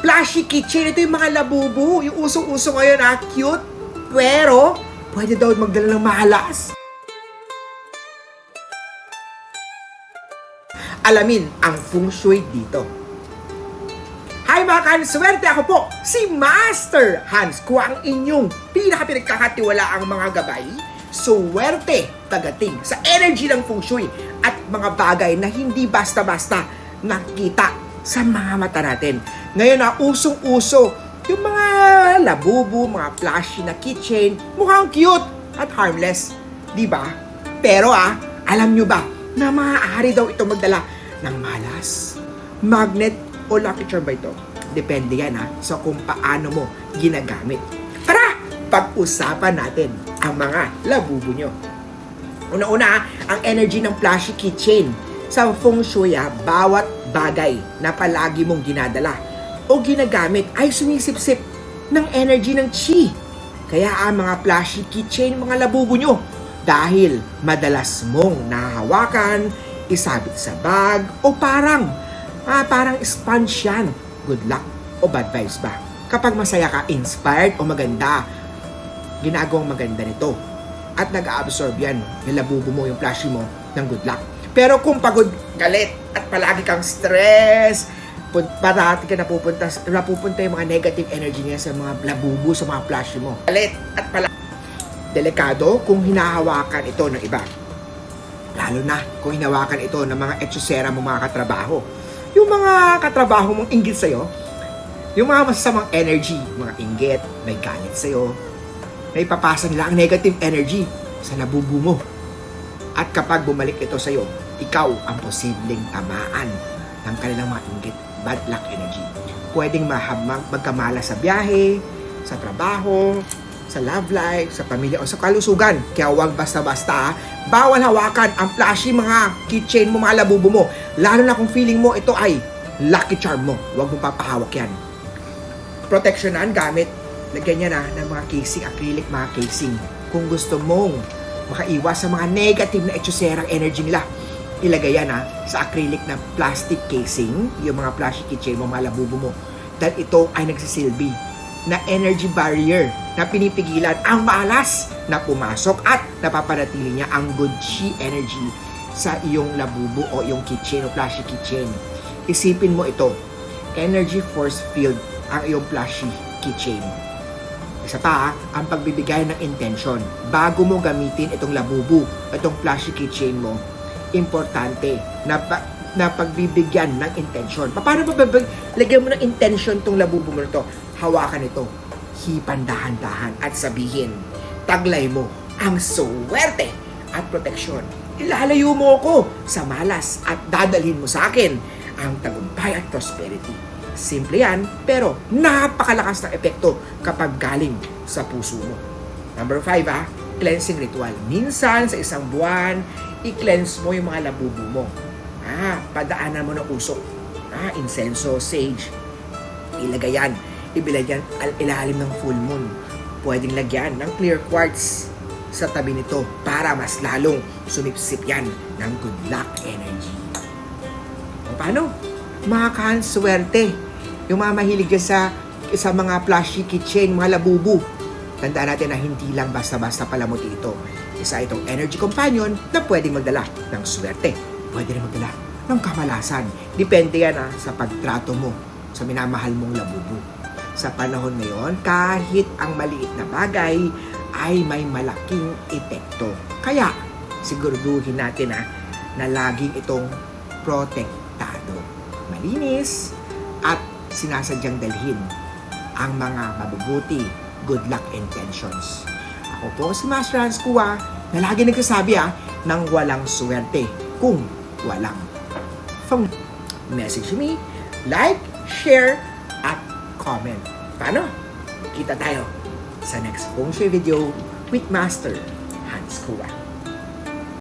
Flashy kitchen, ito yung mga labubu. Yung usong-uso ngayon cute. Pero, pwede daw magdala ng malas. Alamin ang feng shui dito. Hi mga kanswerte! Ako po, si Master Hans Kua, ang inyong pinaka-pinagkakatiwala ang mga gabay, swerte pagdating sa energy ng feng shui at mga bagay na hindi basta-basta nakita sa mga mata natin. Ngayon usong-uso yung mga labubu, mga flashy na kitchen, mukhang cute at harmless. Diba? Pero alam nyo ba na maaari daw ito magdala ng malas, magnet, o lucky charm ba ito? Depende yan sa kung paano mo ginagamit. Tara, pag-usapan natin ang mga labubu nyo. Una-una, ang energy ng flashy kitchen. Sa feng shui, bawat bagay na palagi mong ginadala o ginagamit ay sumisipsip ng energy ng chi. Kaya ang mga flashy kitchen, mga labubu nyo, dahil madalas mong nahawakan, isabit sa bag, o parang sponge yan. Good luck o bad vibes ba? Kapag masaya ka, inspired o maganda, ginagawang maganda nito. At nag-absorb yan, yung labubu mo, yung flashy mo, ng good luck. Pero kung pagod, galit, at palagi kang stress, parati ka napupunta yung mga negative energy niya sa mga labubu, sa mga flashy mo. Galit, at palagi. Delikado kung hinahawakan ito ng iba. Lalo na kung hinahawakan ito ng mga etsyosera mo, mga katrabaho. Yung mga katrabaho mong inggit sa'yo, yung mga masasamang energy, mga inggit, may galit sa'yo, may papasa nila ang negative energy sa labubu mo. At kapag bumalik ito sa'yo, ikaw ang posibleng tamaan ng kanilang mga inggit, bad luck energy. Pwedeng magkamala sa biyahe, sa trabaho, sa love life, sa pamilya o sa kalusugan. Kaya huwag basta-basta, bawal hawakan ang flashy mga keychain mo, mga labubu mo. Lalo na kung feeling mo ito ay lucky charm mo. Huwag mong papahawak yan. Proteksyonan gamit, lagyan niya ng mga casing, acrylic mga casing. Kung gusto mong makaiwas sa mga negative na etyoserang energy nila, ilagay yan sa acrylic na plastic casing, yung mga flashy keychain mo, mga labubu mo. Dahil ito ay nagsisilbi na energy barrier na pinipigilan ang malas na pumasok at napapanatili niya ang good chi energy sa iyong labubu o iyong kitchen o flashy kitchen. Isipin mo ito, energy force field ang iyong flashy kitchen. Isa pa, ang pagbibigay ng intention. Bago mo gamitin itong labubu, itong flashy kitchen mo, importante na pagbibigyan ng intention. Paano ba lagyan mo ng intention itong labubu mo nito? Hawakan ito, hipan dahan-dahan at sabihin, taglay mo ang swerte at proteksyon. Ilalayo mo ko sa malas at dadalhin mo sa akin ang tagumpay at prosperity. Simple yan, pero napakalakas ng epekto kapag galing sa puso mo. Number 5, cleansing ritual. Minsan sa isang buwan, i-cleanse mo yung mga labubu mo. Padaanan mo ng usok. Insenso, sage. Ilagay yan. Ibilagyan ilalim ng full moon. Pwedeng lagyan ng clear quartz sa tabi nito para mas lalong sumipsip yan ng good luck energy. O paano? Mga swerte. Yung mga mahilig sa mga flashy kitchen, mga labubu. Tandaan natin na hindi lang basta-basta palamuti ito. Isa itong energy companion na pwedeng magdala ng swerte. Pwede rin magdala ng kamalasan. Depende yan sa pagtrato mo sa minamahal mong labubu. Sa panahon ngayon, kahit ang maliit na bagay ay may malaking epekto. Kaya, siguraduhin natin na laging itong protektado. Malinis at sinasadyang dalhin ang mga mabubuti good luck intentions. Ako po si Master Hans Kua na lagi nagsasabi ng walang swerte kung walang feng. Message me, like, share, at comment. Paano? Kita tayo sa next feng shui video with Master Hans Kua.